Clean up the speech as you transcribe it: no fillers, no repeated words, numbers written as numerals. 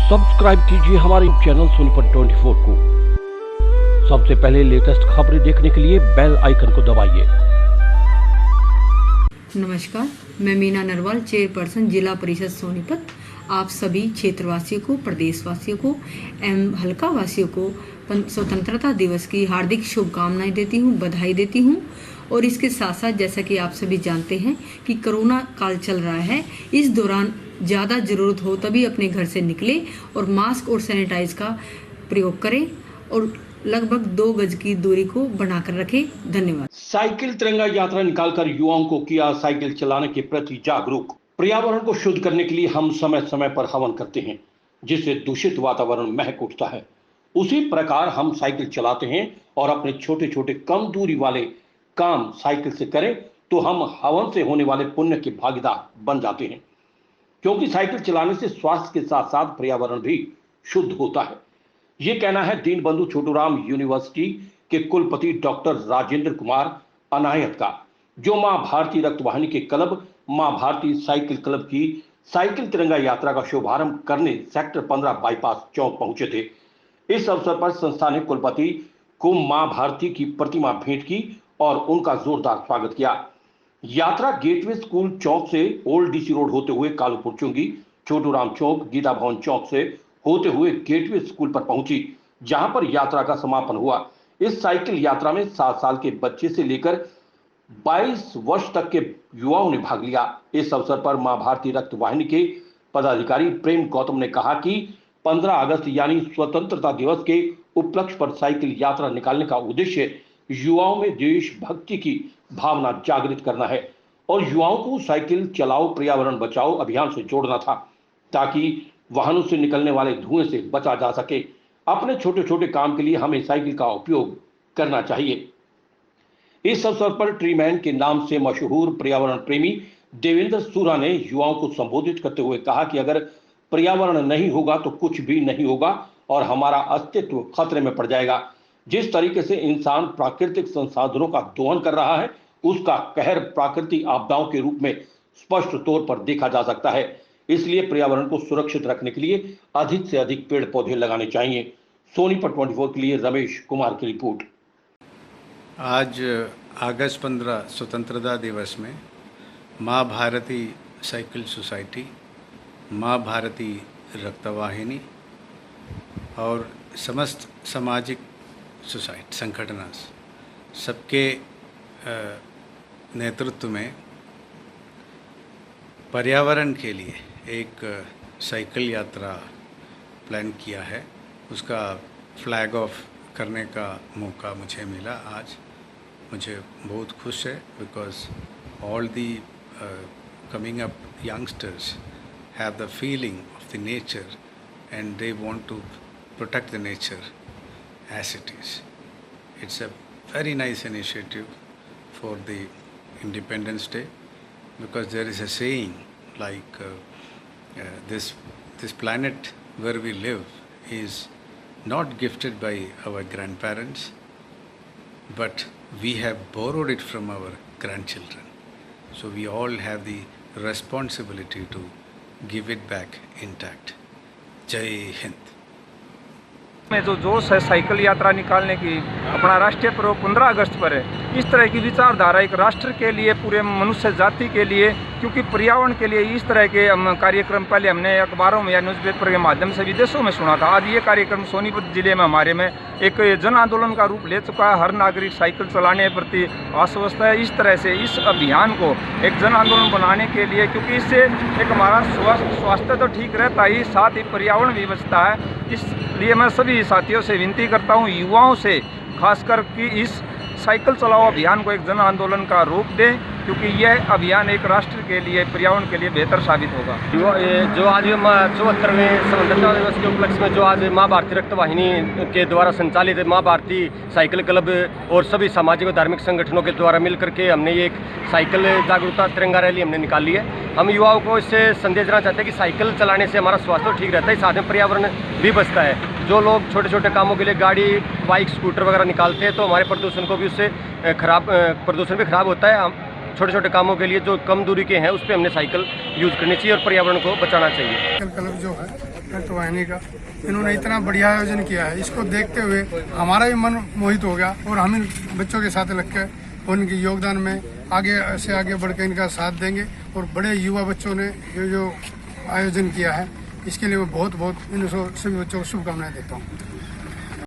Subscribe कीजिए हमारे channel Sonipat 24 को। सबसे पहले लेटेस्ट खबरें देखने के लिए बेल आइकन को दबाइए। नमस्कार, मैं मीना नरवाल, चेयरपर्सन जिला परिषद सोनीपत। आप सभी क्षेत्रवासियों को, प्रदेशवासियों को एवं हल्का वासियों को स्वतंत्रता दिवस की हार्दिक शुभकामनाएं देती हूं, बधाई देती हूं। और इसके साथ साथ जैसा कि आप सभी जानते हैं कि कोरोना काल चल रहा है, इस दौरान ज़्यादा ज़रूरत हो तभी अपने घर से निकले और मास्क और सैनिटाइज का प्रयोग करें और लगभग 2 गज की दूरी को बनाकर रखें। धन्यवाद। साइकिल तिरंगा यात्रा निकालकर युवाओं को किया साइकिल चलाने के प्रति जागरूक। पर्यावरण को शुद्ध करने के लिए हम समय समय पर हवन करते हैं, जिससे दूषित वातावरण महक उठता है। उसी प्रकार हम साइकिल चलाते हैं और अपने छोटे छोटे कम दूरी वाले काम साइकिल से करें तो हम हवन से होने वाले पुण्य के भागीदार बन जाते हैं, क्योंकि साइकिल चलाने से स्वास्थ्य के साथ साथ पर्यावरण भी शुद्ध होता है। ये कहना है दीनबंधु छोटूराम यूनिवर्सिटी के कुलपति डॉक्टर राजेंद्र कुमार अनायत का, जो मां भारती रक्तवाहिनी के क्लब मां भारती साइकिल क्लब की साइकिल तिरंगा यात्रा का शुभारंभ करने सेक्टर 15 बाईपास चौक पहुंचे थे। इस अवसर पर संस्था ने कुलपति को मां भारती की प्रतिमा भेंट की और उनका जोरदार स्वागत किया। यात्रा गेटवे स्कूल चौक से ओल्ड डीसी रोड होते हुए कालूपुर चुंगी, छोटूराम चौक, गीता भवन चौक से होते हुए गेटवे स्कूल पर पहुंची, जहां पर यात्रा का समापन हुआ। इस साइकिल यात्रा में 7 साल के बच्चे से लेकर 22 वर्ष तक के युवाओं ने भाग लिया। इस अवसर पर मां भारती रक्तवाहिनी के पदाधिकारी प्रेम गौतम ने कहा कि 15 अगस्त यानी स्वतंत्रता दिवस के उपलक्ष्य पर साइकिल यात्रा निकालने का उद्देश्य युवाओं में देशभक्ति की भावना जागृत करना है और युवाओं को साइकिल चलाओ पर्यावरण बचाओ अभियान से जोड़ना था, ताकि वाहनों से निकलने वाले धुएं से बचा जा सके। अपने छोटे छोटे काम के लिए हमें साइकिल का उपयोग करना चाहिए। इस अवसर पर ट्रीमैन के नाम से मशहूर पर्यावरण प्रेमी देवेंद्र सूरा ने युवाओं को संबोधित करते हुए कहा कि अगर पर्यावरण नहीं होगा तो कुछ भी नहीं होगा और हमारा अस्तित्व खतरे में पड़ जाएगा। जिस तरीके से इंसान प्राकृतिक संसाधनों का दोहन कर रहा है, उसका कहर प्राकृतिक आपदाओं के रूप में स्पष्ट तौर पर देखा जा सकता है। इसलिए पर्यावरण को सुरक्षित रखने के लिए अधिक से अधिक पेड़ पौधे लगाने चाहिए। सोनीपत 24 के लिए रमेश कुमार की रिपोर्ट। आज अगस्त 15 स्वतंत्रता दिवस में माँ भारती साइकिल सोसाइटी, माँ भारती रक्तवाहिनी और समस्त सामाजिक सोसाइटी संगठन सबके नेतृत्व में पर्यावरण के लिए एक साइकिल यात्रा प्लान किया है। उसका फ्लैग ऑफ करने का मौका मुझे मिला आज। मुझे बहुत खुश है because all the coming up youngsters have the feeling of the nature and they want to protect the nature as it is. It's a very nice initiative for the Independence Day, because there is a saying like this planet where we live is not gifted by our grandparents, but we have borrowed it from our grandchildren. So we all have the responsibility to give it back intact. जय हिंद। में जो जोश है cycle यात्रा निकालने की, अपना राष्ट्रीय पर्व 15 अगस्त पर है। इस तरह की विचारधारा एक राष्ट्र के लिए, पूरे मनुष्य जाति के लिए, क्योंकि पर्यावरण के लिए इस तरह के कार्यक्रम पहले हमने अखबारों में या न्यूज़पेपर के माध्यम से विदेशों में सुना था। आज ये कार्यक्रम सोनीपत जिले में हमारे में एक जन आंदोलन का रूप ले चुका है। हर नागरिक साइकिल चलाने प्रति आश्वस्त है। इस तरह से इस अभियान को एक जन आंदोलन बनाने के लिए, क्योंकि इससे एक हमारा स्वास्थ्य तो ठीक रहता ही, साथ ही पर्यावरण भी बचता है। इसलिए मैं सभी साथियों से विनती करता हूं, युवाओं से खासकर कि इस साइकिल चलाओ अभियान को एक जन आंदोलन का रूप दें, क्योंकि यह अभियान एक राष्ट्र के लिए, पर्यावरण के लिए बेहतर साबित होगा। जो आज 74वें स्वतंत्रता दिवस के उपलक्ष्य में जो आज माँ भारती रक्तवाहिनी के द्वारा संचालित माँ भारती साइकिल क्लब और सभी सामाजिक और धार्मिक संगठनों के द्वारा मिलकर के हमने ये एक साइकिल जागरूकता तिरंगा रैली हमने निकाली है। हम युवाओं को इससे संदेश देना चाहते हैं कि साइकिल चलाने से हमारा स्वास्थ्य ठीक रहता है, साथ में पर्यावरण भी बचता है। जो लोग छोटे छोटे कामों के लिए गाड़ी, बाइक, स्कूटर वगैरह निकालते हैं तो हमारे प्रदूषण को भी उससे प्रदूषण भी खराब होता है। छोटे छोटे कामों के लिए जो कम दूरी के हैं उस पर हमने साइकिल यूज़ करनी चाहिए और पर्यावरण को बचाना चाहिए। साइकिल क्लब जो है रक्तवाहिनी का इन्होंने इतना बढ़िया आयोजन किया है। इसको देखते हुए हमारा भी मन मोहित हो गया और हम इन बच्चों के साथ लग कर उनके योगदान में आगे से आगे बढ़ कर इनका साथ देंगे। और बड़े युवा बच्चों ने जो आयोजन किया है इसके लिए मैं बहुत इन सभी बच्चों को शुभकामनाएं देता हूँ।